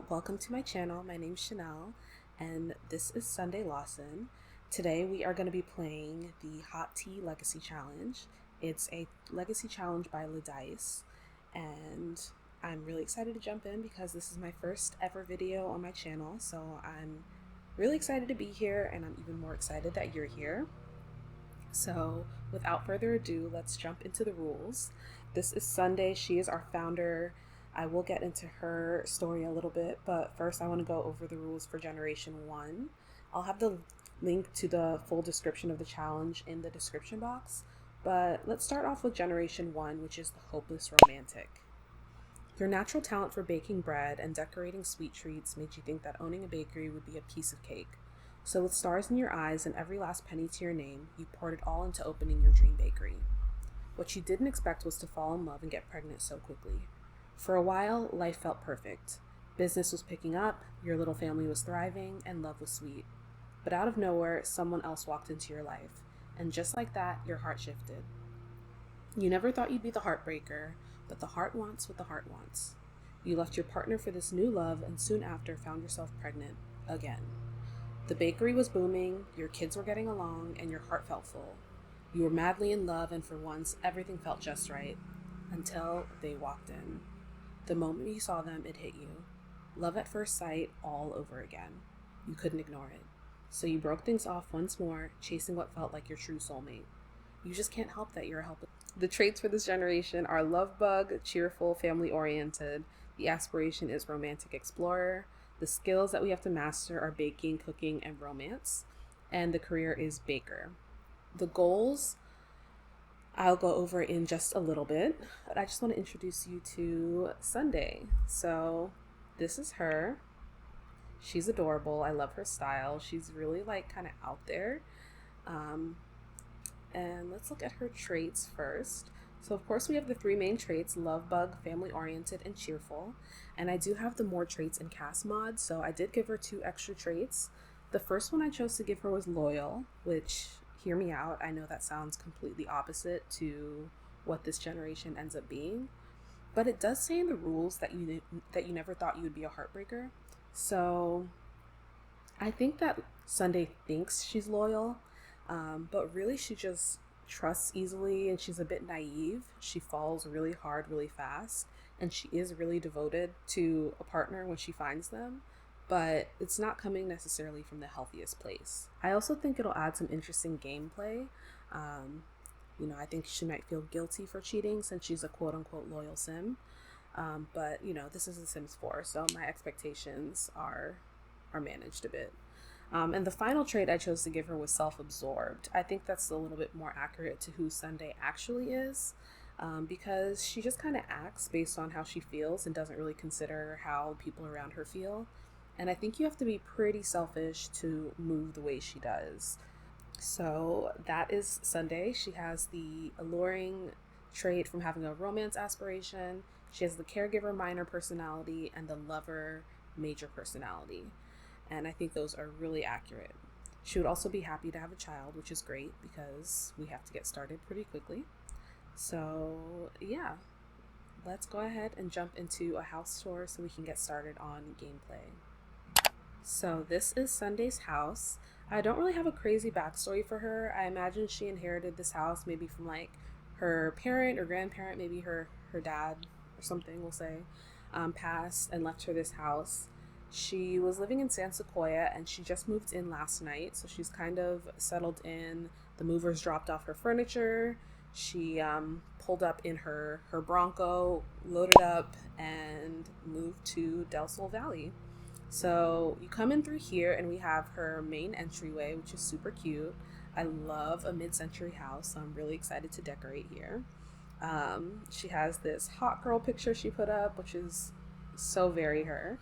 welcome to my channel. My name's Chanel, and this is Sunday Lawson. Today we are going to be playing the Hot Tea Legacy Challenge. It's a legacy challenge by Dice, and I'm really excited to jump in because this is my first ever video on my channel, so I'm really excited to be here, and I'm even more excited that you're here. So without further ado, let's jump into the rules. This is Sunday. She is our founder. I will get into her story a little bit, but first I want to go over the rules for Generation 1. I'll have the link to the full description of the challenge in the description box, but let's start off with Generation 1, which is the hopeless romantic. Your natural talent for baking bread and decorating sweet treats made you think that owning a bakery would be a piece of cake. So with stars in your eyes and every last penny to your name, you poured it all into opening your dream bakery. What you didn't expect was to fall in love and get pregnant so quickly. For a while, life felt perfect. Business was picking up, your little family was thriving, and love was sweet. But out of nowhere, someone else walked into your life, and just like that, your heart shifted. You never thought you'd be the heartbreaker, but the heart wants what the heart wants. You left your partner for this new love, and soon after found yourself pregnant again. The bakery was booming, your kids were getting along, and your heart felt full. You were madly in love, and for once, everything felt just right. Until they walked in. The moment you saw them, it hit you. Love at first sight all over again. You couldn't ignore it. So you broke things off once more, chasing what felt like your true soulmate. You just can't help that you're a helpless. The traits for this generation are love bug, cheerful, family-oriented. The aspiration is romantic explorer. The skills that we have to master are baking, cooking, and romance. And the career is baker. The goals, I'll go over in just a little bit, but I just want to introduce you to Sunday. So this is her. She's adorable. I love her style. She's really kind of out there. And let's look at her traits first. So of course we have the three main traits: love bug, family oriented, and cheerful. And I do have the more traits in cast mod, so I did give her 2 extra traits. The first one I chose to give her was loyal, which, hear me out, I know that sounds completely opposite to what this generation ends up being, but it does say in the rules that you never thought you would be a heartbreaker. So I think that Sunday thinks she's loyal, but really she just trusts easily, and she's a bit naive. She falls really hard really fast, and she is really devoted to a partner when she finds them, but it's not coming necessarily from the healthiest place. I also think it'll add some interesting gameplay. I think she might feel guilty for cheating since she's a quote-unquote loyal sim, but this is a Sims 4, so my expectations are managed a bit. And the final trait I chose to give her was self-absorbed. I think that's a little bit more accurate to who Sunday actually is, because she just kind of acts based on how she feels and doesn't really consider how people around her feel. And I think you have to be pretty selfish to move the way she does. So that is Sunday. She has the alluring trait from having a romance aspiration. She has the caregiver minor personality and the lover major personality. And I think those are really accurate. She would also be happy to have a child, which is great because we have to get started pretty quickly. So yeah, let's go ahead and jump into a house tour so we can get started on gameplay. So this is Sunday's house. I don't really have a crazy backstory for her. I imagine she inherited this house maybe from her parent or grandparent, maybe her dad or something, we'll say, passed and left her this house. She was living in San Sequoia and she just moved in last night, so she's kind of settled in. The movers dropped off her furniture. She pulled up in her Bronco, loaded up, and moved to Del Sol Valley. So you come in through here and we have her main entryway, which is super cute. I love a mid-century house, so I'm really excited to decorate here. She has this hot girl picture she put up, which is so very her.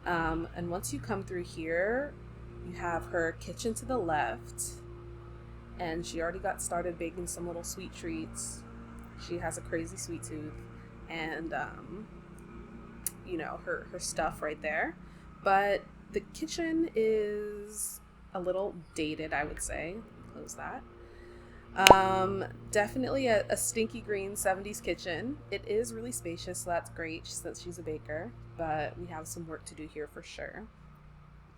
And once you come through here, you have her kitchen to the left, and she already got started baking some little sweet treats. She has a crazy sweet tooth, and her stuff right there. But the kitchen is a little dated, I would say. Close that. Definitely a stinky green 70s kitchen. It is really spacious, so that's great since she's a baker, but we have some work to do here for sure.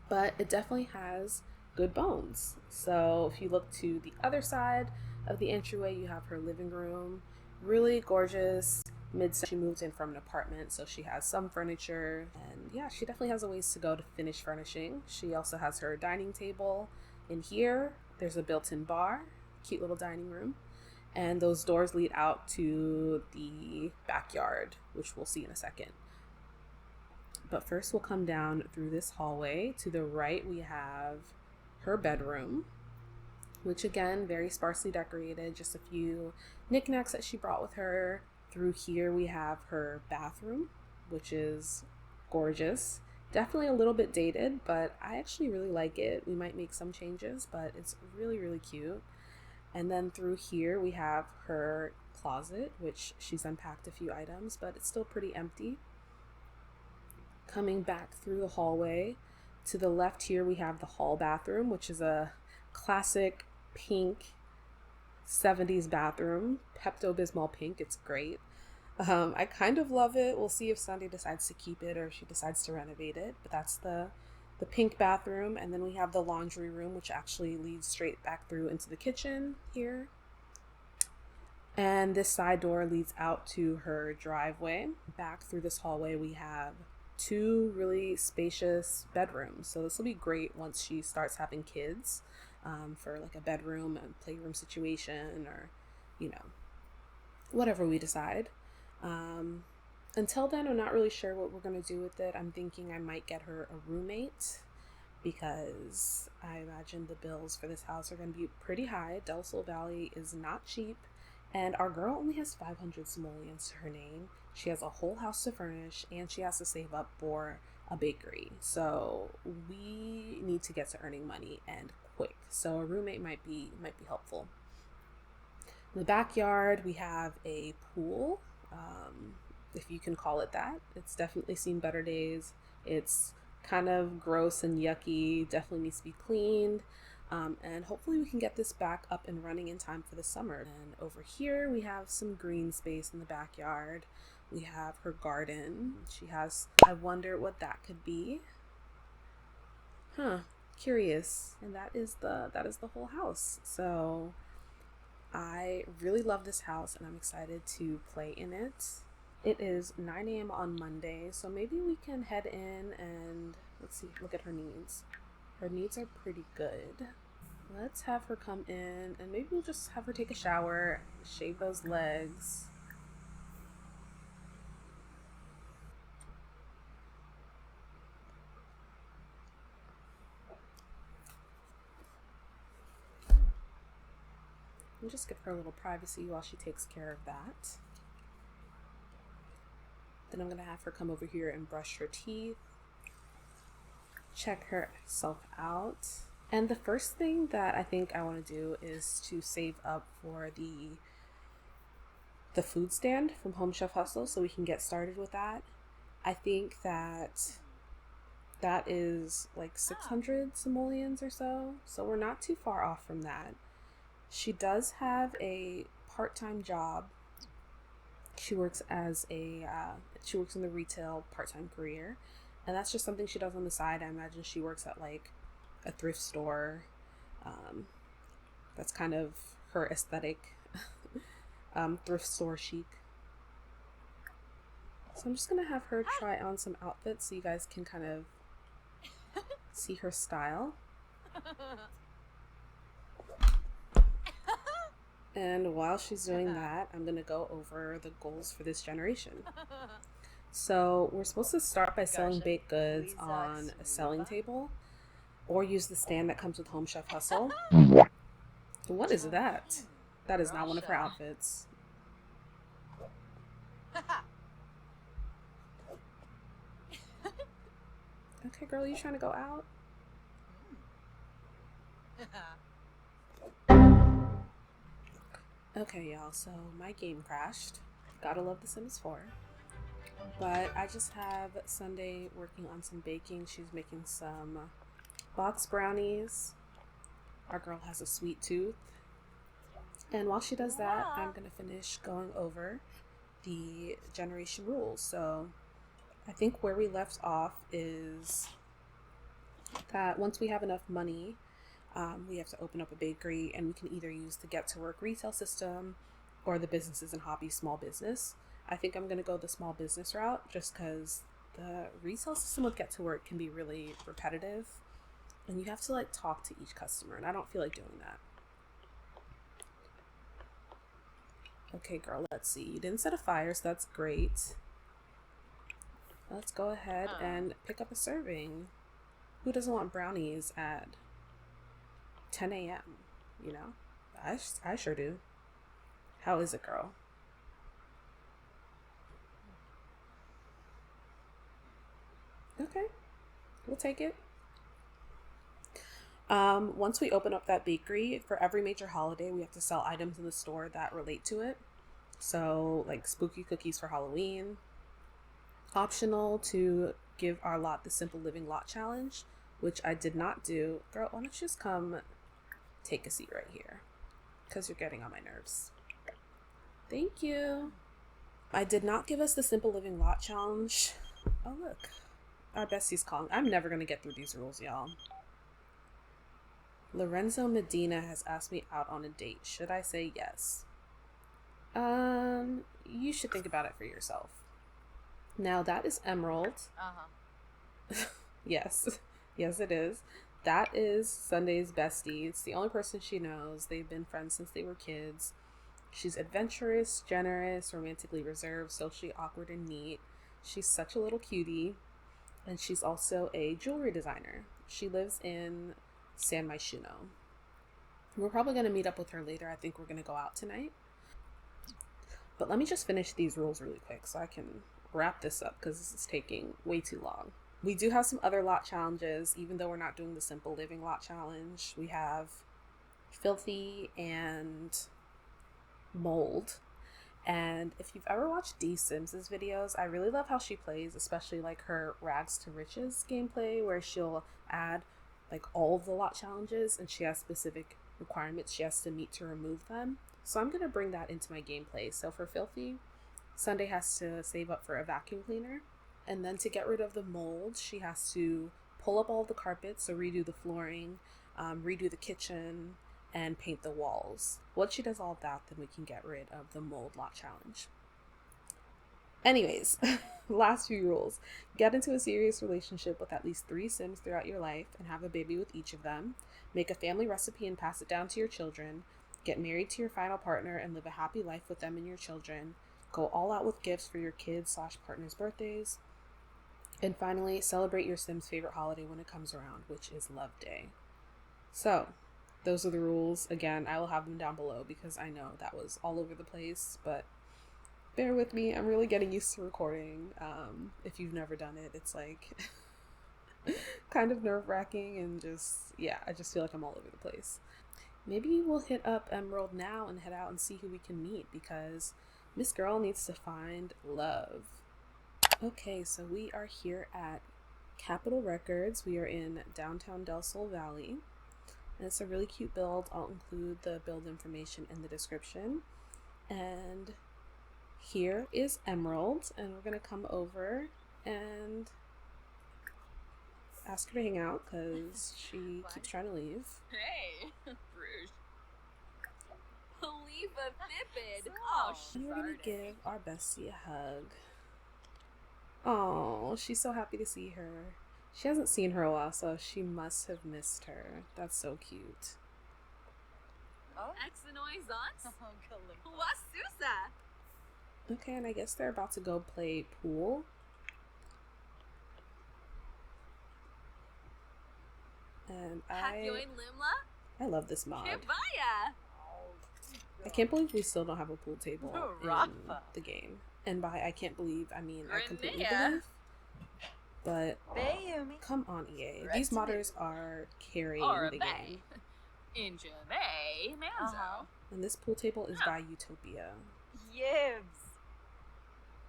But it definitely has good bones. So if you look to the other side of the entryway, you have her living room. Really gorgeous. She moved in from an apartment, so she has some furniture, and yeah, she definitely has a ways to go to finish furnishing. She also has her dining table in here. There's a built-in bar, cute little dining room, and those doors lead out to the backyard, which we'll see in a second. But first, we'll come down through this hallway. To the right, we have her bedroom, which again, very sparsely decorated, just a few knickknacks that she brought with her. Through here, we have her bathroom, which is gorgeous. Definitely a little bit dated, but I actually really like it. We might make some changes, but it's really, really cute. And then through here, we have her closet, which she's unpacked a few items, but it's still pretty empty. Coming back through the hallway, to the left here, we have the hall bathroom, which is a classic pink 70s bathroom, Pepto-Bismol pink. It's great. I kind of love it. We'll see if Sunday decides to keep it or if she decides to renovate it, but that's the pink bathroom. And then we have the laundry room, which actually leads straight back through into the kitchen here. And this side door leads out to her driveway. Back through this hallway, we have two really spacious bedrooms. So this will be great once she starts having kids, for like a bedroom and playroom situation, or, you know, whatever we decide. Until then, I'm not really sure what we're going to do with it. I'm thinking I might get her a roommate, because I imagine the bills for this house are going to be pretty high. Del Sol Valley is not cheap, and our girl only has 500 simoleons to her name. She has a whole house to furnish, and she has to save up for a bakery. So we need to get to earning money, and quick. So a roommate might be helpful. In the backyard, we have a pool, if you can call it that. It's definitely seen better days. It's kind of gross and yucky, definitely needs to be cleaned. And hopefully we can get this back up and running in time for the summer. And over here, we have some green space in the backyard. We have her garden. She has, I wonder what that could be. Curious. And that is the whole house. So I really love this house, and I'm excited to play in it. It is 9 a.m. on Monday, so maybe we can head in and let's see, look at her needs. Her needs are pretty good. Let's have her come in, and maybe we'll just have her take a shower, shave those legs. And just give her a little privacy while she takes care of that. Then I'm going to have her come over here and brush her teeth, check herself out. And the first thing that I think I want to do is to save up for the food stand from Home Chef Hustle, so we can get started with that. I think that is like 600 simoleons or so, so we're not too far off from that. She does have a part-time job. She works she works in the retail part-time career, and that's just something she does on the side. I imagine she works at like a thrift store. That's kind of her aesthetic, thrift store chic. So I'm just gonna have her try on some outfits so you guys can kind of see her style. And while she's doing that, I'm going to go over the goals for this generation. So we're supposed to start by selling baked goods on a selling table, or use the stand that comes with Home Chef Hustle. What is that? That is not one of her outfits. Okay, girl, you trying to go out? Okay, y'all, so my game crashed. Gotta love The Sims 4. But I just have Sunday working on some baking. She's making some box brownies. Our girl has a sweet tooth. And while she does that, I'm going to finish going over the generation rules. So I think where we left off is that once we have enough money, we have to open up a bakery, and we can either use the Get to Work retail system or the businesses and hobbies small business. I think I'm going to go the small business route just because the retail system with Get to Work can be really repetitive, and you have to like talk to each customer, and I don't feel like doing that. Okay, girl, let's see. You didn't set a fire, so that's great. Let's go ahead and pick up a serving. Who doesn't want brownies at 10 a.m.? You know? I sure do. How is it, girl? Okay, we'll take it. Once we open up that bakery, for every major holiday, we have to sell items in the store that relate to it. So, like spooky cookies for Halloween. Optional to give our lot the Simple Living Lot Challenge, which I did not do. Girl, why don't you just come take a seat right here? Because you're getting on my nerves. Thank you. I did not give us the Simple Living Lot Challenge. Oh, look. Our bestie's calling. I'm never going to get through these rules, y'all. Lorenzo Medina has asked me out on a date. Should I say yes? You should think about it for yourself. Now, that is Emerald. Yes. Yes, it is. That is Sunday's bestie. It's the only person she knows. They've been friends since they were kids. She's adventurous, generous, romantically reserved, socially awkward, and neat. She's such a little cutie. And she's also a jewelry designer. She lives in San Myshuno. We're probably going to meet up with her later. I think we're going to go out tonight. But let me just finish these rules really quick so I can wrap this up because this is taking way too long. We do have some other lot challenges, even though we're not doing the Simple Living Lot Challenge. We have Filthy and Mold. And if you've ever watched D Sims's videos, I really love how she plays, especially like her Rags to Riches gameplay, where she'll add like all of the lot challenges and she has specific requirements she has to meet to remove them. So I'm going to bring that into my gameplay. So for Filthy, Sunday has to save up for a vacuum cleaner. And then to get rid of the mold, she has to pull up all the carpets, so redo the flooring, redo the kitchen, and paint the walls. Once she does all of that, then we can get rid of the mold lot challenge. Anyways, last few rules. Get into a serious relationship with at least 3 Sims throughout your life and have a baby with each of them. Make a family recipe and pass it down to your children. Get married to your final partner and live a happy life with them and your children. Go all out with gifts for your kids/partners' birthdays. And finally, celebrate your Sim's favorite holiday when it comes around, which is Love Day. So, those are the rules. Again, I will have them down below because I know that was all over the place, but bear with me. I'm really getting used to recording. If you've never done it, it's like kind of nerve-wracking and I just feel like I'm all over the place. Maybe we'll hit up Emerald now and head out and see who we can meet because Miss Girl needs to find love. Okay, so we are here at Capitol Records. We are in downtown Del Sol Valley. And it's a really cute build. I'll include the build information in the description. And here is Emerald, and we're going to come over and ask her to hang out because she keeps trying to leave. Hey, Bruges. Leave a vivid. Oh, and we're going to give our bestie a hug. Oh, she's so happy to see her. She hasn't seen her a while, so she must have missed her. That's so cute. Oh, Exenoizons? Wasusa. Okay, and I guess they're about to go play pool. And I love this mod. Kibaya. I can't believe we still don't have a pool table in the game. And by I can't believe, I mean I completely believe. But come on, EA. These modders are carrying the game. Injame Manzo. And this pool table is by Utopia. Yibs.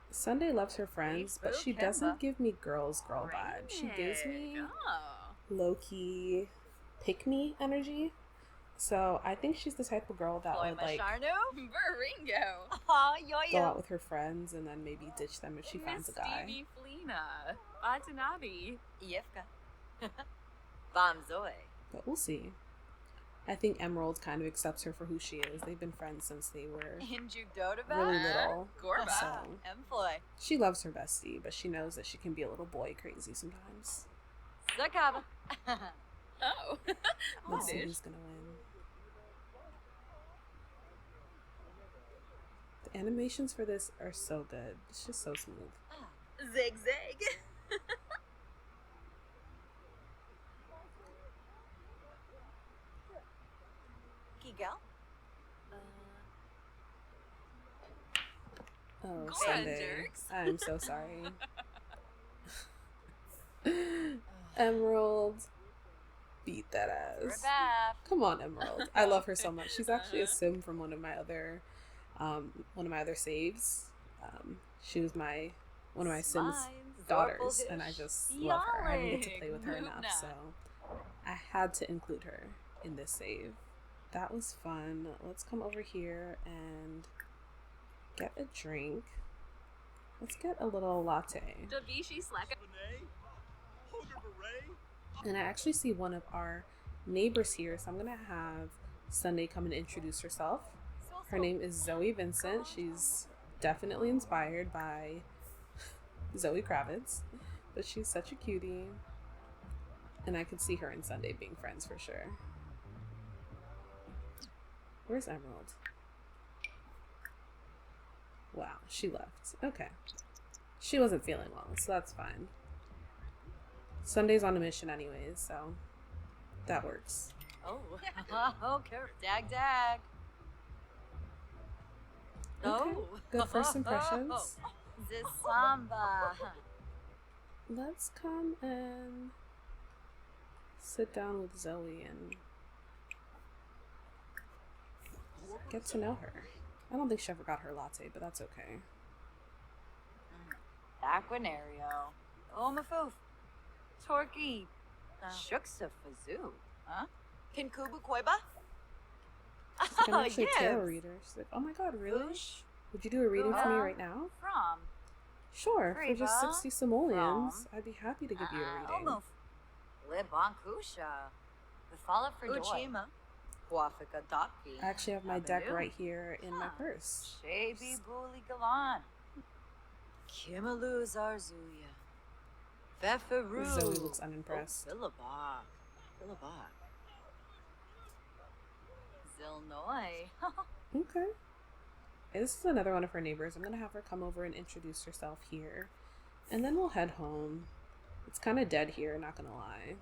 Sunday loves her friends, but she doesn't give me girl vibes. She gives me low-key pick-me energy. So I think she's the type of girl that would like Baringo. go out with her friends and then maybe ditch them if she finds a guy. Stevie Flina. Batanadi. Yevka. Bamzoe. But we'll see. I think Emerald kind of accepts her for who she is. They've been friends since they were really little. Gorba. So Employ. she loves her bestie, but she knows that she can be a little boy crazy sometimes. Zakaba. Oh. Let's see who's gonna win. The animations for this are so good. It's just so smooth. Zigzag. Kigal. Oh, Go on, Sunday. jerks. I'm so sorry. Emerald beat that ass. Come on, Emerald. I love her so much. She's actually a sim from one of my other saves. She was one of my Sims daughters, and I just love her. I didn't get to play with her enough, so I had to include her in this save. That was fun. Let's come over here and get a drink. Let's get a little latte. Dabishi Slack. And I actually see one of our neighbors here, so I'm gonna have Sunday come and introduce herself. Her name is Zoe Vincent. She's definitely inspired by Zoe Kravitz, but she's such a cutie. And I could see her and Sunday being friends for sure. Where's Emerald? Wow, she left. Okay. She wasn't feeling well, so that's fine. Sunday's on a mission anyways, so that works. Oh, okay. Dag. Okay. Good first impressions. Zisamba. Let's come and sit down with Zoe and get to know her. I don't think she ever got her latte, but that's okay. Aquanario. Omafoof. Torky. Shuksa Fazoo. Huh? Kinkubu Koiba? She's gonna actually tarot reader. She's like, oh my god, really? Boosh. Would you do a reading for me right now? From. Sure, for just Reba. 60 simoleons, I'd be happy to give you a reading. Omoof. Libankusha. The Fala for Uchima. Huafika Doki. I actually have my deck right here in my purse. Shabi Buli Galan. Kimalu Zarzuya. Feferu. Zoe looks unimpressed. Billabok. Zilnoy. Okay. Hey, this is another one of her neighbors. I'm gonna have her come over and introduce herself here. And then we'll head home. It's kind of dead here, not gonna lie.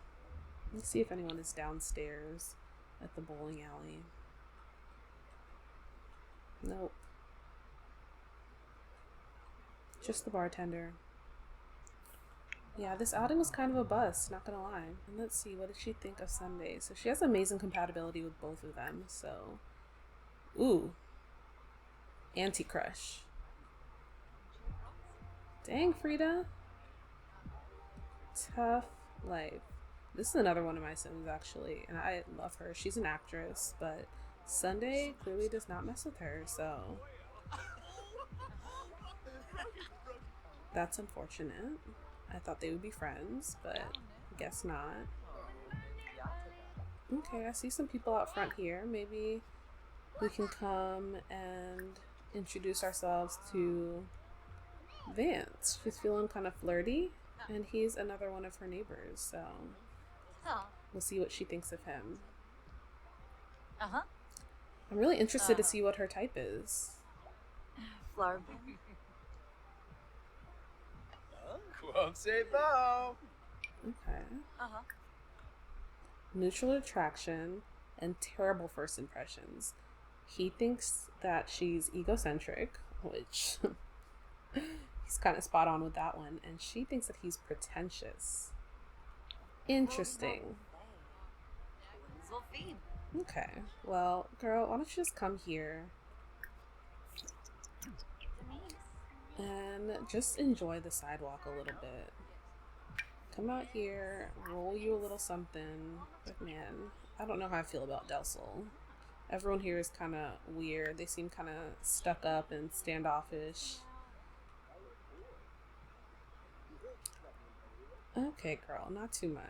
Let's see if anyone is downstairs at the bowling alley. Nope. Just the bartender. Yeah, this outing was kind of a bust, not gonna lie. And let's see, what did she think of Sunday? So she has amazing compatibility with both of them, so... Ooh. Anti-crush. Dang, Frida. Tough life. This is another one of my Sims, actually, and I love her. She's an actress, but Sunday clearly does not mess with her, so... That's unfortunate. I thought they would be friends, but guess not. Okay, I see some people out front here. Maybe we can come and introduce ourselves to Vance. She's feeling kind of flirty, and he's another one of her neighbors, so we'll see what she thinks of him. Uh-huh. I'm really interested to see what her type is. Flarb. Okay. Uh-huh. Neutral attraction and terrible first impressions. He thinks that she's egocentric, which he's kind of spot on with that one, and she thinks that he's pretentious. Interesting. Okay, well, girl, why don't you just come here and just enjoy the sidewalk a little bit. Come out here, roll you a little something, but man, I don't know how I feel about Del Sol. Everyone here is kind of weird. They seem kind of stuck up and standoffish. Okay, girl, not too much.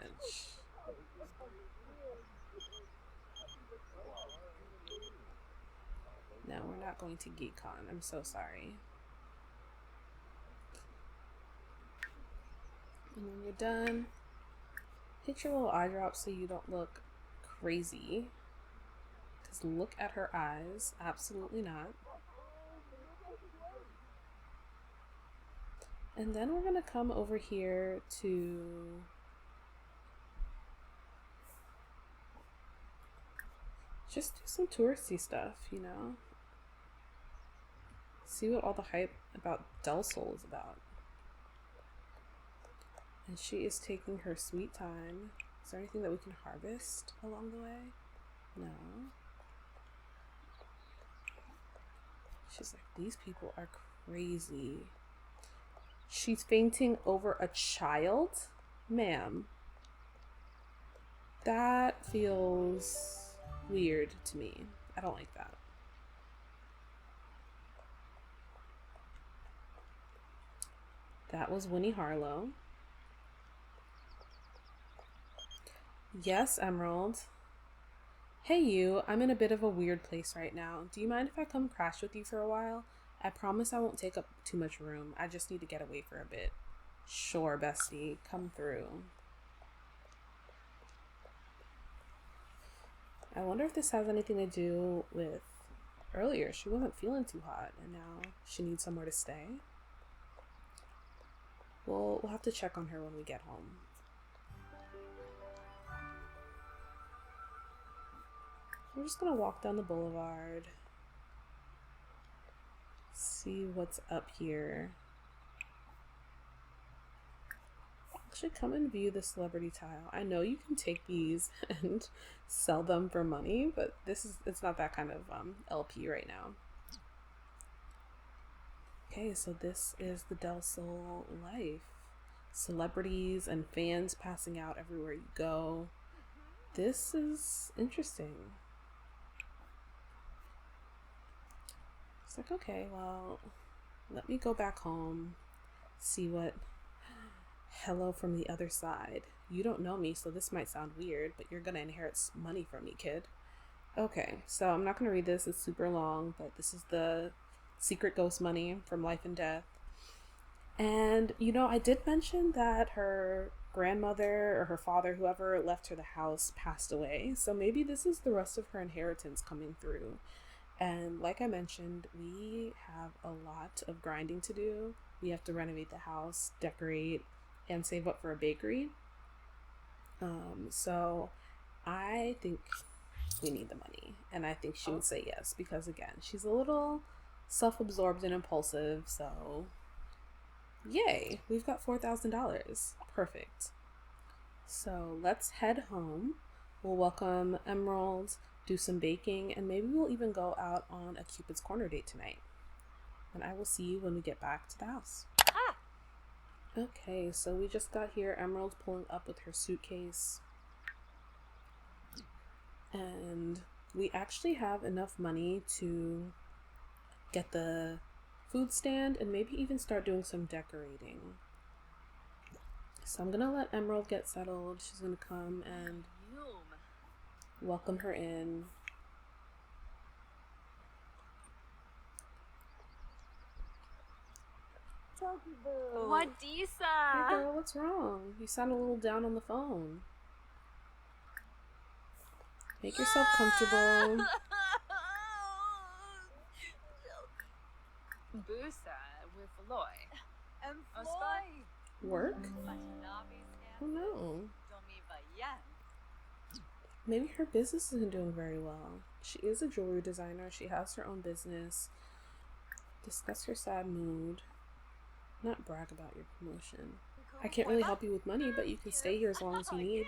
No, we're not going to GeekCon. I'm so sorry. And when you're done, hit your little eye drop so you don't look crazy. Because look at her eyes. Absolutely not. And then we're going to come over here to just do some touristy stuff, you know? See what all the hype about Del Sol is about. And she is taking her sweet time. Is there anything that we can harvest along the way? No. She's like, these people are crazy. She's fainting over a child? Ma'am. That feels weird to me. I don't like that. That was Winnie Harlow. Yes, Emerald. Hey you, I'm in a bit of a weird place right now. Do you mind if I come crash with you for a while? I promise I won't take up too much room. I just need to get away for a bit. Sure, bestie. Come through. I wonder if this has anything to do with earlier. She wasn't feeling too hot and now she needs somewhere to stay. We'll have to check on her when we get home. We're just gonna walk down the boulevard, see what's up here. Actually, come and view the celebrity tile. I know you can take these and sell them for money, but it's not that kind of LP right now. Okay, so this is the Del Sol life. Celebrities and fans passing out everywhere you go. This is interesting. It's like, okay, well, let me go back home, see what... Hello from the other side. You don't know me, so this might sound weird, but you're gonna inherit money from me, kid. Okay, so I'm not gonna read this, it's super long, but this is the secret ghost money from Life and Death. And, you know, I did mention that her grandmother or her father, whoever left her the house, passed away. So maybe this is the rest of her inheritance coming through. And like I mentioned, we have a lot of grinding to do. We have to renovate the house, decorate, and save up for a bakery. So I think we need the money. And I think she would say yes. Because again, she's a little self-absorbed and impulsive. So yay, we've got $4,000. Perfect. So let's head home. We'll welcome Emerald, do some baking, and maybe we'll even go out on a Cupid's Corner date tonight. And I will see you when we get back to the house. Okay, so we just got here. Emerald's pulling up with her suitcase. And we actually have enough money to get the food stand and maybe even start doing some decorating. So I'm gonna let Emerald get settled. She's gonna come and welcome her in. Wadisa. Hey girl, what's wrong? You sound a little down on the phone. Make yourself comfortable. Busa with Loy. Work? Oh no. Maybe her business isn't doing very well. She is a jewelry designer. She has her own business. Discuss your sad mood. Not brag about your promotion. I can't really help you with money, but you can stay here as long as you need.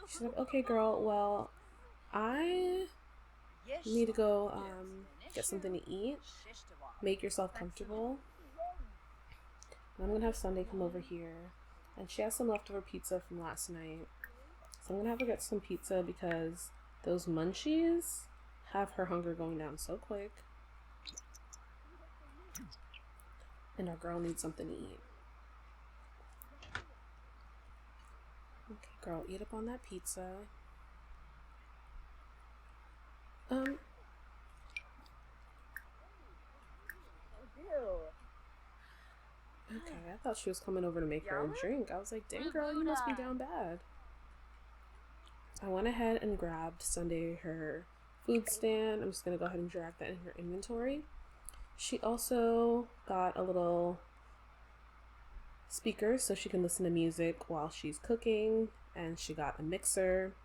She's like, okay girl, well, I need to go get something to eat. Make yourself comfortable. I'm gonna have Sunday come over here. And she has some leftover pizza from last night. So I'm gonna have her get some pizza because those munchies have her hunger going down so quick. And our girl needs something to eat. Okay, girl, eat up on that pizza. Okay, I thought she was coming over to make her a drink. I was like, dang girl, you must be down bad. I went ahead and grabbed Sunday her food stand. I'm just gonna go ahead and drag that in her inventory. She also got a little speaker so she can listen to music while she's cooking, and she got a mixer,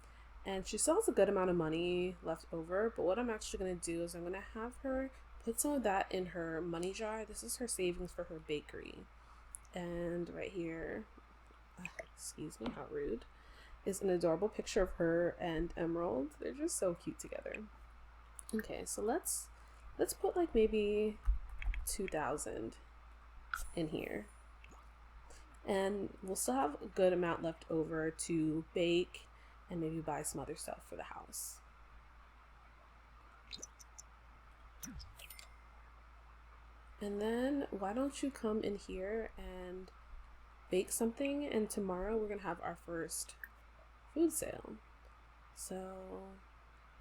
and she still has a good amount of money left over. But what I'm actually going to do is I'm going to have her put some of that in her money jar. This is her savings for her bakery. And right here, excuse me, how rude, is an adorable picture of her and Emerald. They're just so cute together. Okay, so let's put like maybe 2,000 in here. And we'll still have a good amount left over to bake and maybe buy some other stuff for the house. And then why don't you come in here and bake something, and tomorrow we're gonna have our first food sale. So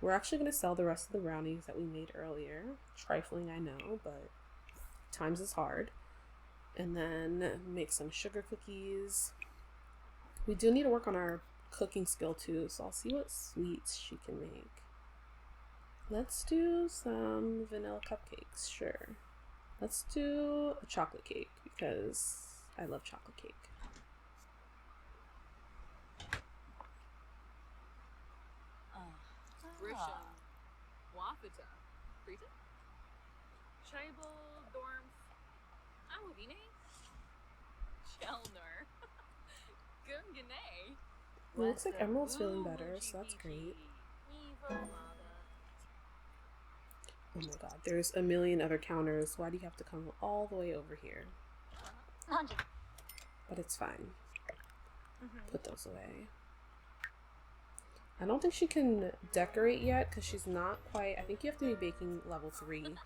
we're actually gonna sell the rest of the brownies that we made earlier. Trifling, I know, but times is hard. And then make some sugar cookies. We do need to work on our cooking skill too, so I'll see what sweets she can make. Let's do some vanilla cupcakes, sure. Let's do a chocolate cake because I love chocolate cake. Grisham. Wafita. Frita? Scheibel, Dormf. Awavine? Chelner. Gungane. It looks like Emerald's feeling better, so that's great. Oh my god, there's a million other counters. Why do you have to come all the way over here? But it's fine. Put those away. I don't think she can decorate yet because she's not quite. I think you have to be baking level 3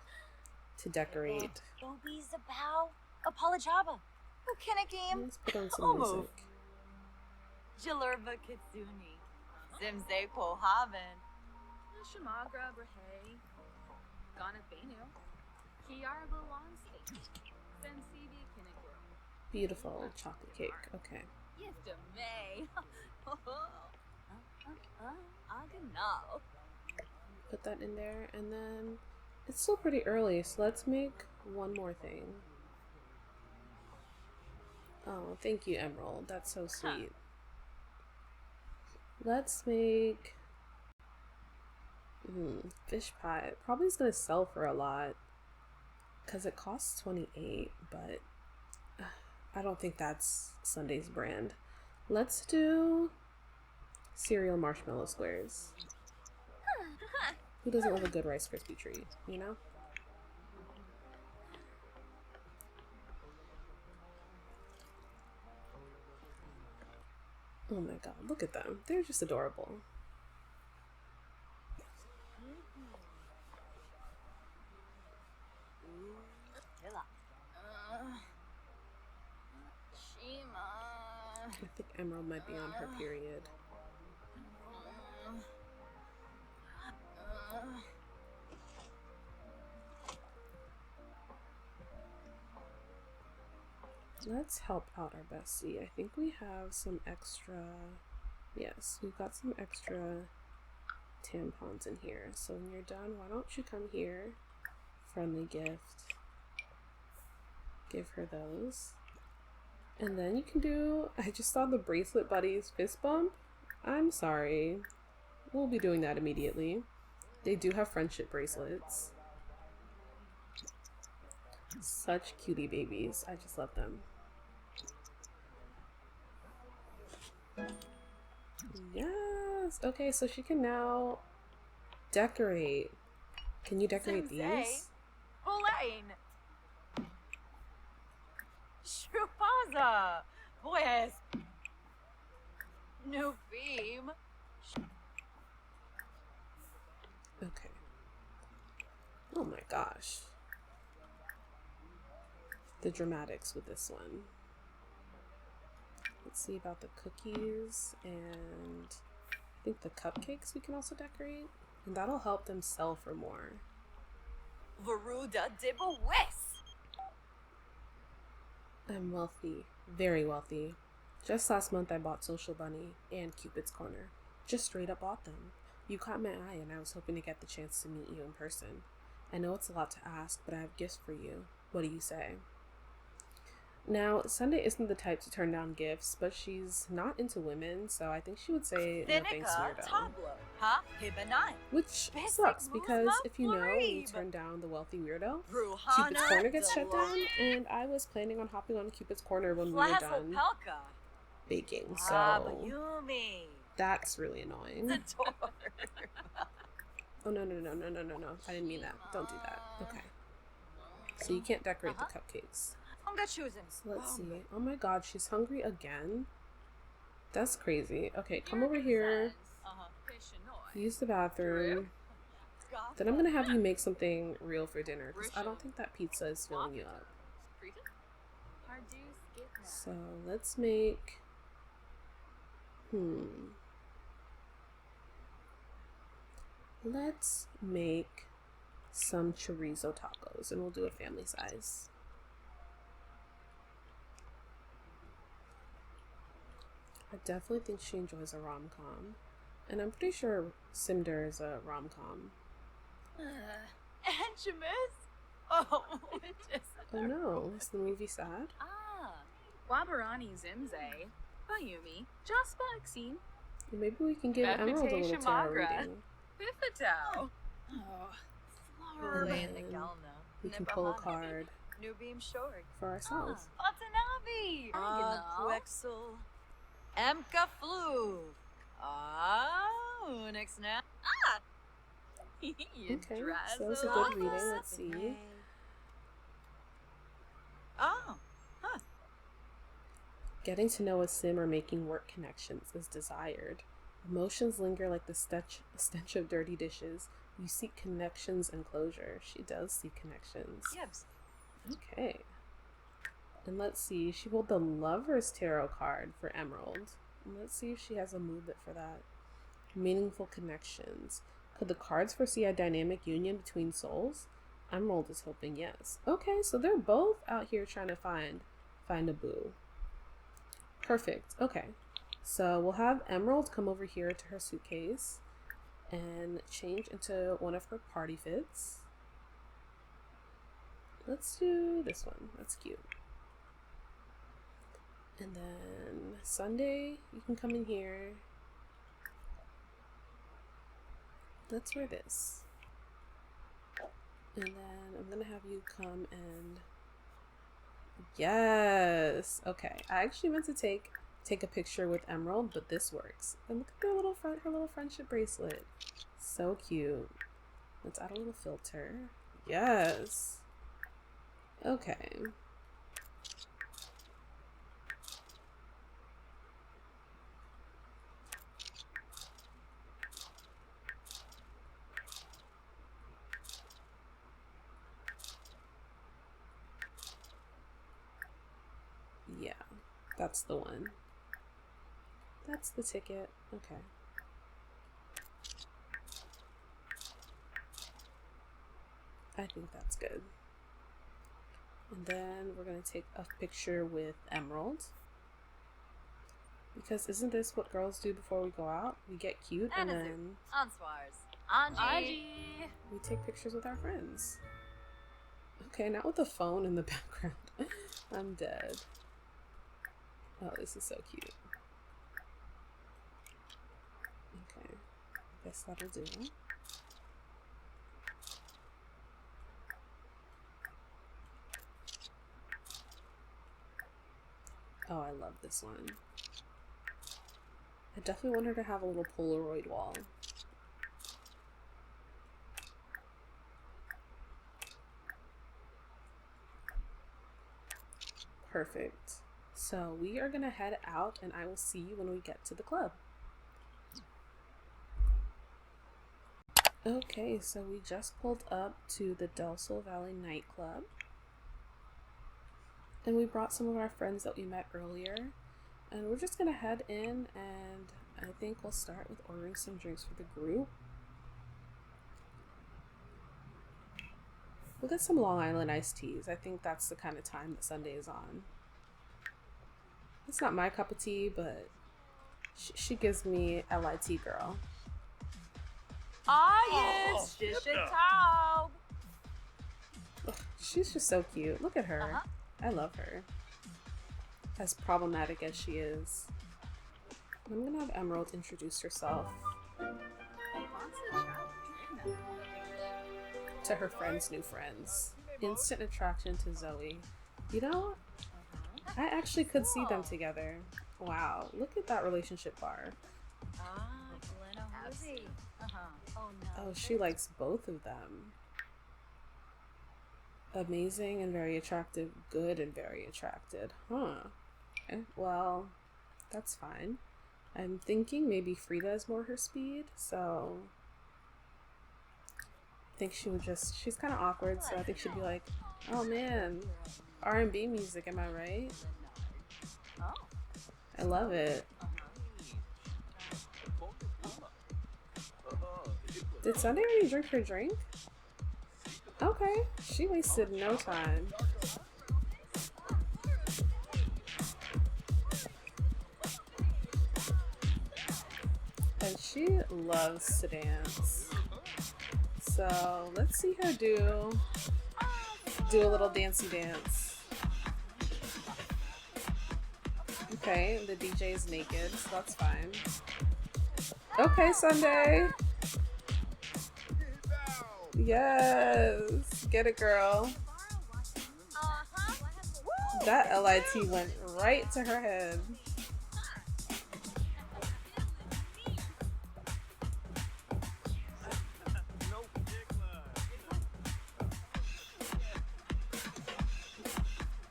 to decorate. Bobies about Apolajaba. Who can a game? Let's put on some music. Jalurba Kitsuni. Simse Pohaven. Shamagra Brahe. Gana Benu. Kiara Balansi. Sensibi Kinnigu. Beautiful chocolate cake. Okay. Yifta May. Aganal. Put that in there, and then it's still pretty early, so let's make one more thing. Oh, thank you, Emerald. That's so sweet. Let's make fish pie. It probably is gonna sell for a lot because it costs 28, but I don't think that's Sunday's brand. Let's do cereal marshmallow squares. Who doesn't love a good Rice Krispie treat, you know? Oh my god, look at them. They're just adorable. I think Emerald might be on her period. Let's help out our bestie. I think we have some extra. Yes, we've got some extra tampons in here. So when you're done, why don't you come here? Friendly gift. Give her those. And then you can do. I just saw the bracelet buddies fist bump. I'm sorry. We'll be doing that immediately. They do have friendship bracelets. Such cutie babies. I just love them. Yes. Okay, so she can now decorate. Can you decorate these? Elaine. Shrupaza. Pues. New beam. Okay. Oh my gosh. The dramatics with this one. Let's see about the cookies, and I think the cupcakes we can also decorate. And that'll help them sell for more. Veruda dibba wes. I'm wealthy. Very wealthy. Just last month I bought Social Bunny and Cupid's Corner. Just straight up bought them. You caught my eye and I was hoping to get the chance to meet you in person. I know it's a lot to ask, but I have gifts for you. What do you say? Now, Sunday isn't the type to turn down gifts, but she's not into women, so I think she would say no thanks, weirdo. Tablo. Ha? Hibanai. Which Basic sucks, moves, because ma if you know, when you flurry. turn down the wealthy weirdo, Ruhana. Cupid's Corner gets shut Delon. down, and I was planning on hopping on Cupid's Corner when we were Flazzle done Pelka. baking, Ah, so Bayumi. that's really annoying. Zator. Oh, no. I didn't mean that. Don't do that. Okay. So you can't decorate the cupcakes. Unga choosing. So let's see. Oh my god, she's hungry again? That's crazy. Okay, come over here. Use the bathroom. Then I'm gonna have you make something real for dinner, because I don't think that pizza is filling you up. So let's make... Let's make some chorizo tacos, and we'll do a family size. I definitely think she enjoys a rom-com. And I'm pretty sure Cinder is a rom-com. Anchimus? Oh, it just. Oh no, is the movie sad? Wabarani Zimze. Bayumi. Jaspa Exine. Well, maybe we can give Emerald a little tarot reading. Bifatow. Flurry And in the then Galna. we can pull a card New beam short. for ourselves. Watanabe. Original. Quexel. Emka flu. Next now. Okay, so it's a good reading. Let's see. Oh. Getting to know a sim or making work connections is desired. Emotions linger like the stench of dirty dishes. You seek connections and closure. She does seek connections. Gibbs. Okay. And let's see. She pulled the Lover's Tarot card for Emerald. And let's see if she has a movement for that. Meaningful connections. Could the cards foresee a dynamic union between souls? Emerald is hoping yes. Okay, so they're both out here trying to find a boo. Perfect. Okay. So we'll have Emerald come over here to her suitcase and change into one of her party fits. Let's do this one. That's cute. And then Sunday, you can come in here. Let's wear this. And then I'm gonna have you come and... Yes! Okay, I actually meant to take a picture with Emerald, but this works. And look at her little friendship bracelet. So cute. Let's add a little filter. Yes! Okay. Yeah, that's the one. That's the ticket. Okay. I think that's good. And then we're going to take a picture with Emerald. Because isn't this what girls do before we go out? We get cute and then Answars. Anji. we take pictures with our friends. Okay, not with the phone in the background. I'm dead. Oh, this is so cute. Okay, I guess that'll do. Oh, I love this one. I definitely want her to have a little Polaroid wall. Perfect. So we are gonna head out and I will see you when we get to the club. Okay, so we just pulled up to the Del Sol Valley Nightclub. And we brought some of our friends that we met earlier. And we're just gonna head in and I think we'll start with ordering some drinks for the group. We'll get some Long Island iced teas. I think that's the kind of time that Sunday is on. It's not my cup of tea, but she gives me LIT girl. Yes, Taub. She's just so cute. Look at her. I love her. As problematic as she is. I'm gonna have Emerald introduce herself to her friends' new friends. Instant attraction to Zoe. You know, I actually could see them together. Wow, look at that relationship bar. Oh, she likes both of them. Amazing and very attractive, good and very attracted. Huh. Okay, well, that's fine. I'm thinking maybe Frida is more her speed, so I think she would just, she's kind of awkward, so I think she'd be like, oh man, R&B music, am I right? I love it. Did Sunday already drink her drink? Okay, she wasted no time. And she loves to dance. So let's see her do a little dancey dance. Okay, the DJ is naked, so that's fine. Okay, Sunday. Yes, get it, girl. That LIT went right to her head.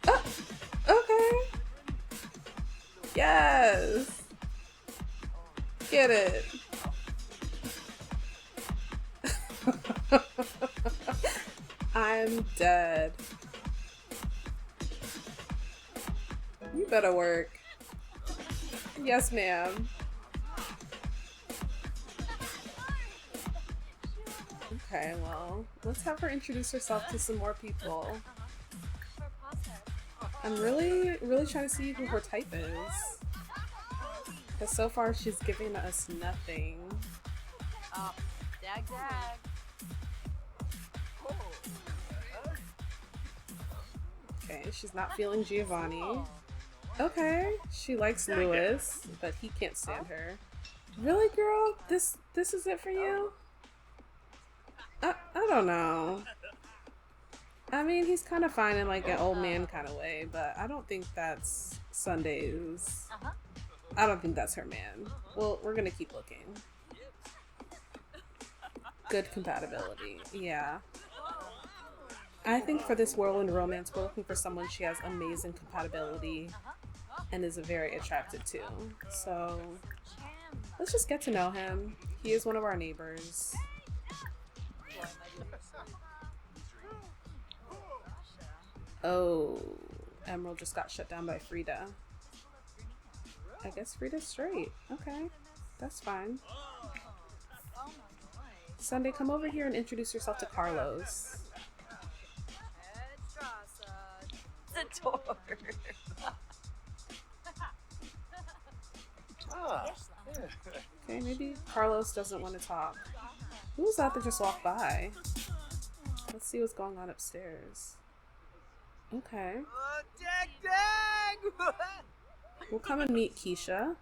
Oh, okay. Yes. Get it. I'm dead. You better work. Yes, ma'am. Okay, well, let's have her introduce herself to some more people. I'm really trying to see who her type is. Because so far she's giving us nothing. Dag. Okay, she's not feeling Giovanni. Okay, she likes Lewis, but he can't stand her. Really, girl? This is it for you? I don't know. I mean, he's kind of fine in like an old man kind of way, but I don't think that's Sunday's. I don't think that's her man. Well, we're gonna keep looking. Good compatibility, yeah. I think for this whirlwind romance, we're looking for someone she has amazing compatibility and is very attracted to. So let's just get to know him. He is one of our neighbors. Oh, Emerald just got shut down by Frida. I guess Frida's straight. Okay, that's fine. Sunday, come over here and introduce yourself to Carlos. Okay, maybe Carlos doesn't want to talk. Who was that that just walked by? Let's see what's going on upstairs. Okay. We'll come and meet Keisha.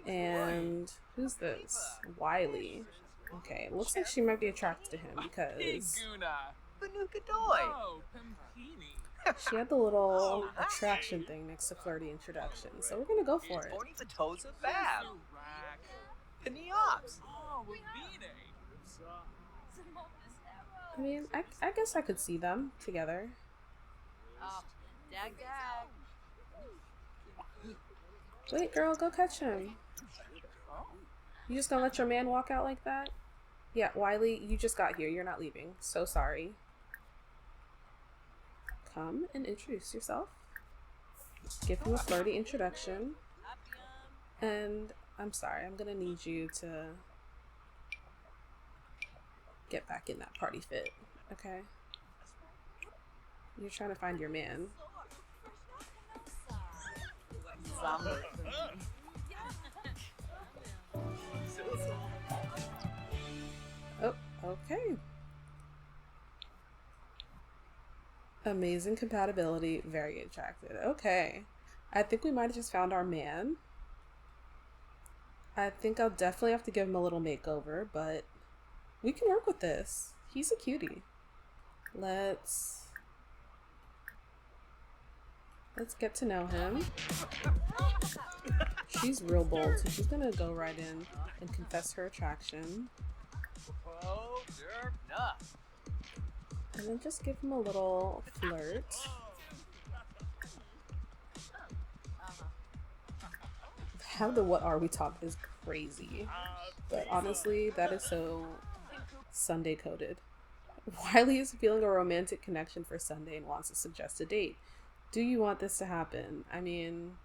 And who's this? Wiley. Okay, looks like she might be attracted to him because she had the little attraction thing next to flirty introduction. So we're gonna go for it. I mean, I guess I could see them together. Wait, girl, go catch him. You just gonna let your man walk out like that? Yeah, Wiley, you just got here. You're not leaving. So sorry. Come and introduce yourself. Give him a flirty introduction. And I'm sorry, I'm gonna need you to get back in that party fit, okay? You're trying to find your man. Oh, okay. Amazing compatibility, very attracted. Okay. I think we might have just found our man. I think I'll definitely have to give him a little makeover, but we can work with this. He's a cutie. Let's get to know him. She's real bold, so she's gonna go right in and confess her attraction. And then just give him a little flirt. How the what are we talk is crazy. But honestly, that is so Sunday coded. Wiley is feeling a romantic connection for Sunday and wants to suggest a date. Do you want this to happen? I mean,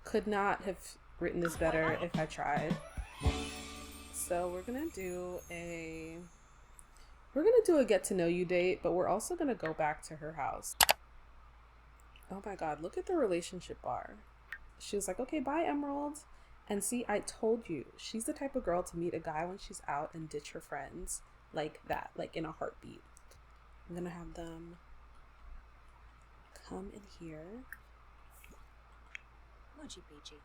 could not have written this better if I tried. So we're gonna do a get to know you date, but we're also gonna go back to her house. Oh my god, look at the relationship bar. She was like, okay, bye, Emerald. And see, I told you, she's the type of girl to meet a guy when she's out and ditch her friends like that, like in a heartbeat. I'm gonna have them come in here. Moochie peachy.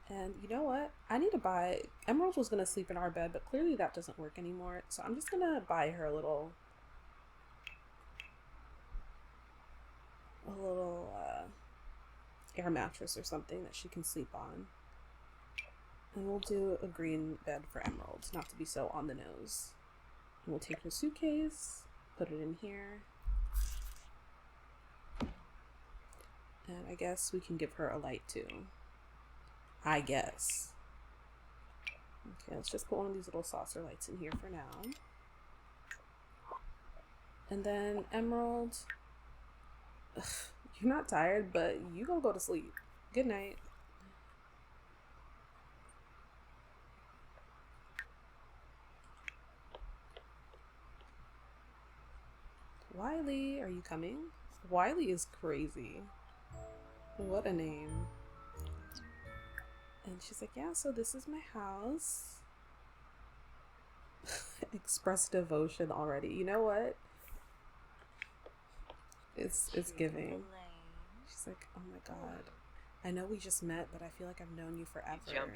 And you know what? I need to buy... Emerald was going to sleep in our bed, but clearly that doesn't work anymore. So I'm just going to buy her a little air mattress or something that she can sleep on. And we'll do a green bed for Emerald, not to be so on the nose. And we'll take her suitcase, put it in here. And I guess we can give her a light too. I guess. Okay, let's just put one of these little saucer lights in here for now. And then Emerald, ugh, you're not tired, but you gonna go to sleep. Good night. Wiley, are you coming? Wiley is crazy. What a name. And she's like, yeah, so this is my house. Express devotion already. You know what? It's giving. She's like, oh my god. I know we just met, but I feel like I've known you forever. Let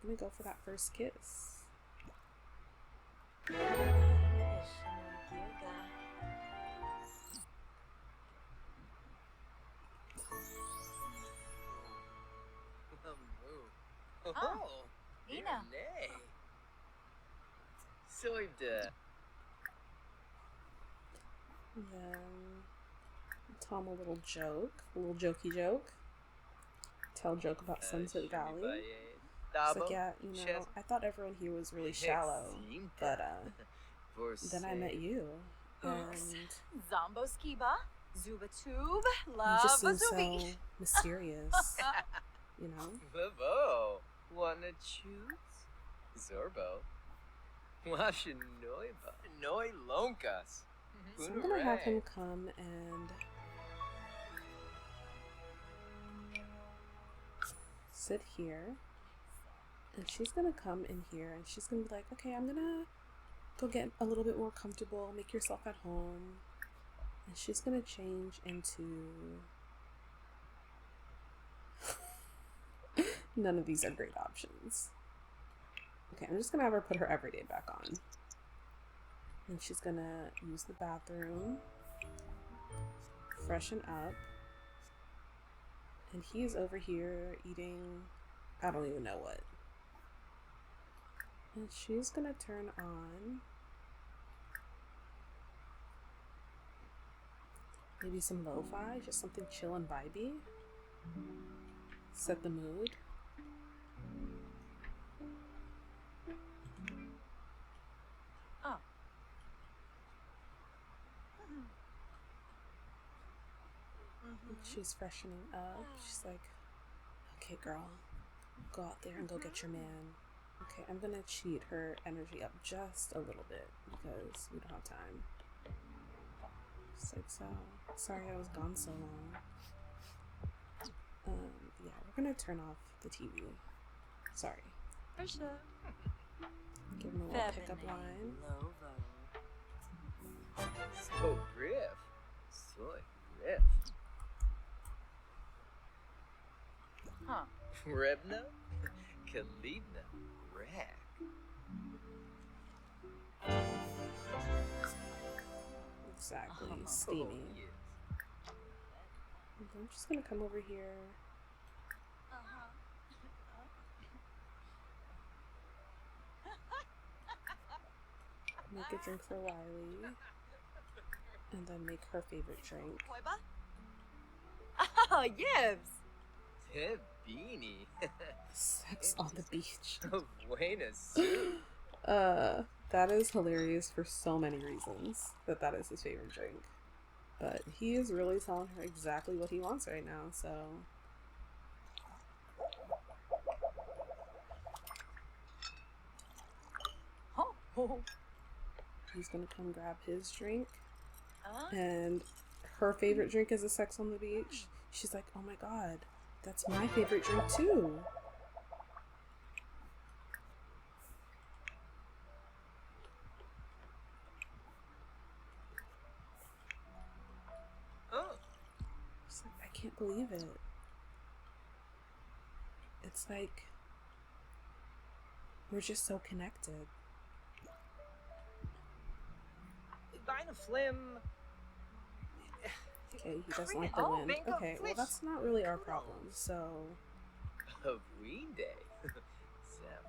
me go for that first kiss. Oh, Ina. And then Tom a little joke, a little jokey joke. Tell a joke about Sunset Valley. She's like, yeah, you know, I thought everyone here was really shallow, but then I met you, and Zombo skiba, zuba tube, you love just seem zubi. so mysterious, you know? Wanna choose? Zorbo. Washa noiba. Noi lonkas. So I'm gonna have him come and sit here, and she's gonna come in here and she's gonna be like, okay, I'm gonna go get a little bit more comfortable, make yourself at home. And she's gonna change into none of these are great options. Okay, I'm just gonna have her put her everyday back on. And she's gonna use the bathroom, freshen up, and he is over here eating, I don't even know what. And she's gonna turn on Maybe some lo-fi, just something chill and vibey. Set the mood. Oh. She's freshening up. She's like, okay, girl, go out there and go get your man. Okay, I'm gonna cheat her energy up just a little bit because we don't have time. She's like, so sorry I was gone so long. Yeah, we're gonna turn off the TV. Sorry. For sure. Give him a little pickup line. So brief. Soy brief. Huh. Rebna? Kalidna. Rack. Exactly, Oh, steamy. yes. I'm just gonna come over here. Make a drink for Riley. And then make her favorite drink. Oh, yibs. Te beanie. Sex on the beach. Buena soup. That is hilarious for so many reasons that is his favorite drink. But he is really telling her exactly what he wants right now, so. Oh. He's gonna come grab his drink. And her favorite drink is a sex on the beach. She's like, oh my god, that's my favorite drink too. Oh. She's like, I can't believe it. It's like we're just so connected. Bina flim. Okay, he doesn't like the wind. Okay, well that's not really our problem, so A ween day.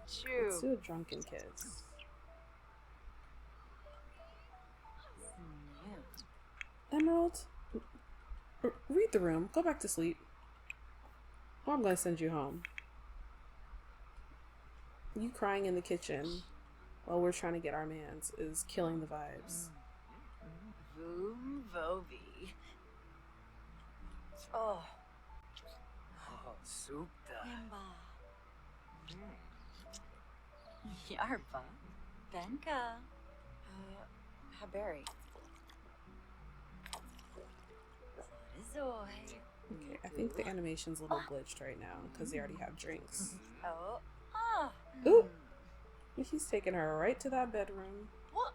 let's do a drunken kiss. Emerald, read the room. Go back to sleep. Or I'm gonna send you home. You crying in the kitchen while we're trying to get our mans is killing the vibes. Voom vovi. Oh. Oh, soupta. Yarba. Benka. Haberry. Okay, I think the animation's a little glitched right now because they already have drinks. Oh. Ooh! He's taking her right to that bedroom. What?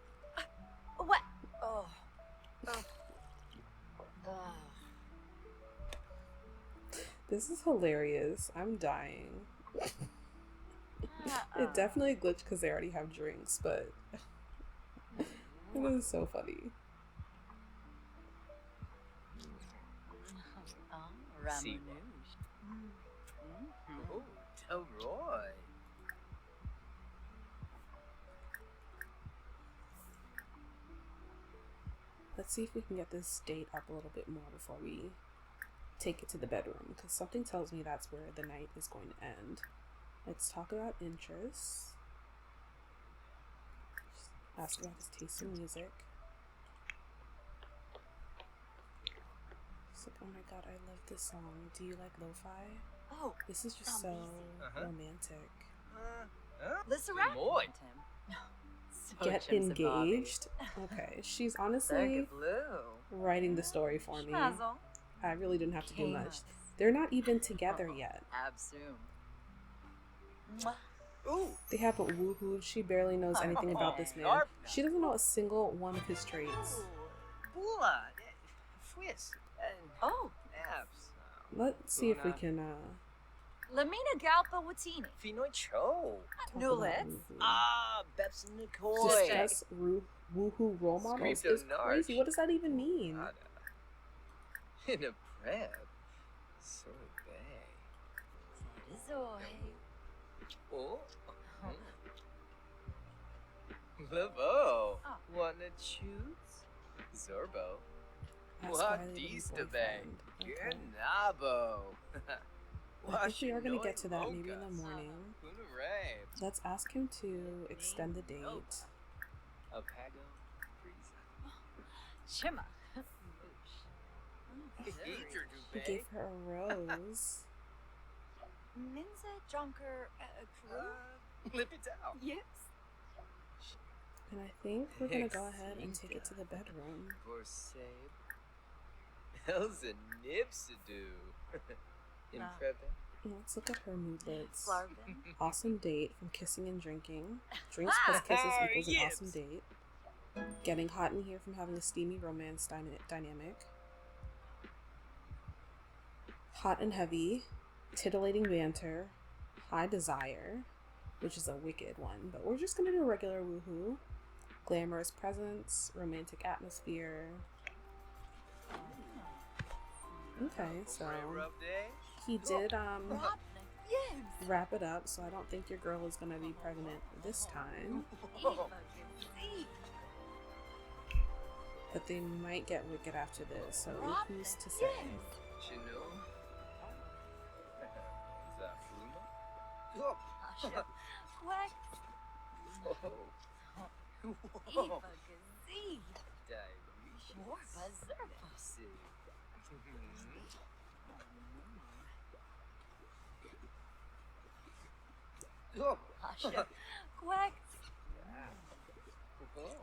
What? Oh. This is hilarious. I'm dying. It definitely glitched because they already have drinks, but it is so funny. See. Oh, Roy. Let's see if we can get this date up a little bit more before we take it to the bedroom, because something tells me that's where the night is going to end. Let's talk about interests. Ask about his taste in music. She's like, oh my god, I love this song. Do you like lo-fi? Oh. This is just so romantic. Listen around. Moy. Get engaged? Okay, she's honestly writing the story for me. I really didn't have to do much. They're not even together yet. Ooh. They haven't woohooed. She barely knows anything about this man. She doesn't know a single one of his traits. Bula. Fwiss. Oh. Abs. Let's see if we can Lamina Galpa Watini. Finoi Cho. talk No about let's. woohoo. Beps and Nicole. Discuss woohoo role models Scripto is crazy. What does that even mean? In a prep. So bad. Oh. Levo. Wanna choose? Zorbo. Ask What Riley to be dista bay? boyfriend. You're Okay. nabo. I think we are gonna get to that maybe in the morning. Punare. Let's ask him to extend the date. Apago. Freeza. Shimma. He gave her a rose. Minza Jonker Kuru? Lip it out. Yes. And I think we're gonna go ahead and take it to the bedroom. For save. Elsa Nipsadu. Imprebe. Let's look at her moodlets. Flarvin. Awesome date from kissing and drinking. Drinks plus kisses equals an awesome date. Getting hot in here from having a steamy romance dynamic. Hot and heavy. Titillating banter. High desire, which is a wicked one, but we're just gonna do a regular woohoo. Glamorous presence. Romantic atmosphere. Okay, so he did Yes. wrap it up, so I don't think your girl is gonna be pregnant this time, but they might get wicked after this, so who's to say? Chino. Zafuma. Quack. Eva Gazee. More buzzer. Asha. Quack.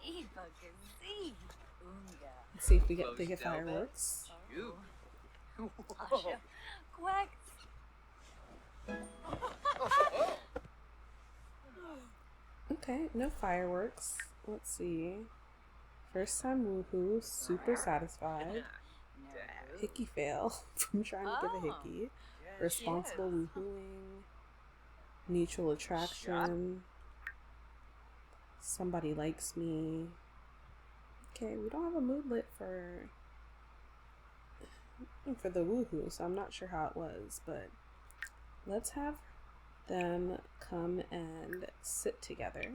Eva Gazee. Unga. Let's see if we get fireworks. Asha. Quack. Okay, no fireworks. Let's see. First time woohoo, super satisfied. Hickey fail from trying to give a hickey. Responsible woohooing. Mutual attraction. Somebody likes me. Okay, we don't have a moodlet for the woohoo, so I'm not sure how it was, but let's have them come and sit together.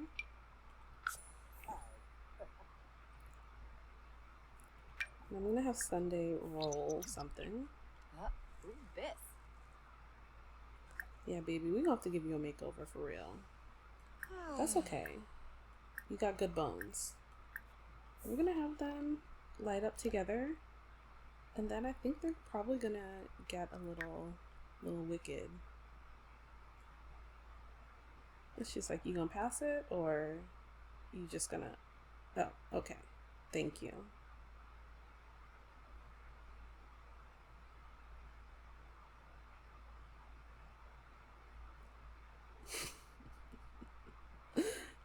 And I'm gonna have Sunday roll something. This. Yeah, baby, we're gonna have to give you a makeover for real. That's okay. You got good bones. We're gonna have them light up together, and then I think they're probably gonna get a little wicked. It's just like, you gonna pass it, or you just gonna... Oh, okay. Thank you.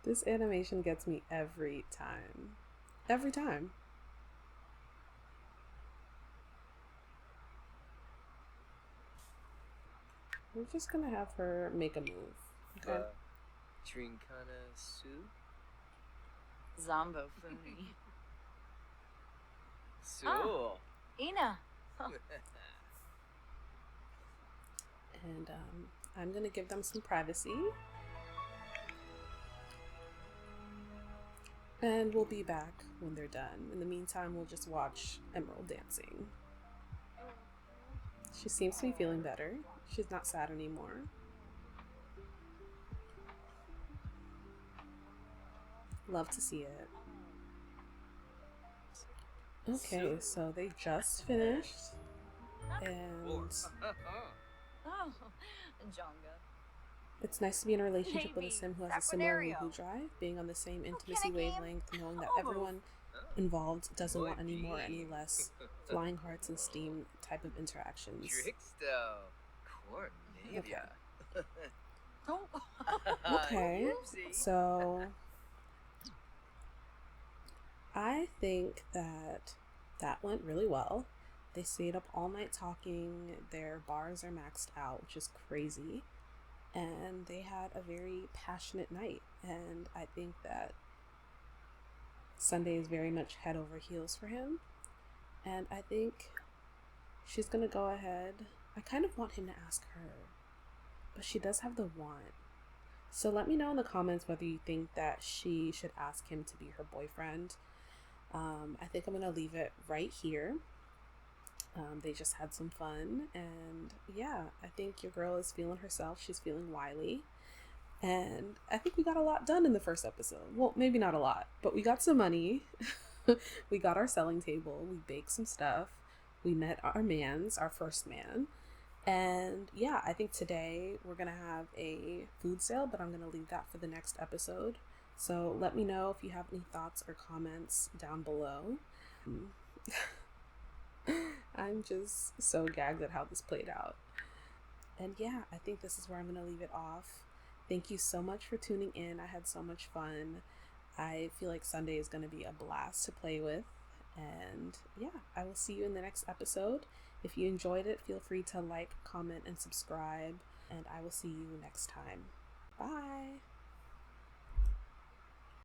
This animation gets me every time. Every time. We're just gonna have her make a move. Okay. Trinkana Su? Zombo Funi. Su. Ina. And I'm gonna give them some privacy. And we'll be back when they're done. In the meantime, we'll just watch Emerald dancing. She seems to be feeling better. She's not sad anymore. Love to see it. Okay, so they just finished. And Oh, Jonga. it's nice to be in a relationship with a Maybe sim who has a similar Saquinario. woohoo drive, being on the same intimacy can I game? wavelength, knowing that everyone involved doesn't want any more, any less flying hearts and steam type of interactions. Tricksto. Cornelia. Okay, so I think that went really well. They stayed up all night talking. Their bars are maxed out, which is crazy. And they had a very passionate night. And I think that Sunday is very much head over heels for him. And I think she's going to go ahead. I kind of want him to ask her, but she does have the want. So let me know in the comments whether you think that she should ask him to be her boyfriend. I think I'm going to leave it right here. They just had some fun, and yeah, I think your girl is feeling herself. She's feeling wily. And I think we got a lot done in the first episode. Well, maybe not a lot, but we got some money. We got our selling table. We baked some stuff. We met our first man. And yeah, I think today we're going to have a food sale, but I'm going to leave that for the next episode. So let me know if you have any thoughts or comments down below. I'm just so gagged at how this played out. And yeah, I think this is where I'm going to leave it off. Thank you so much for tuning in. I had so much fun. I feel like Sunday is going to be a blast to play with. And yeah, I will see you in the next episode. If you enjoyed it, feel free to like, comment, and subscribe. And I will see you next time. Bye.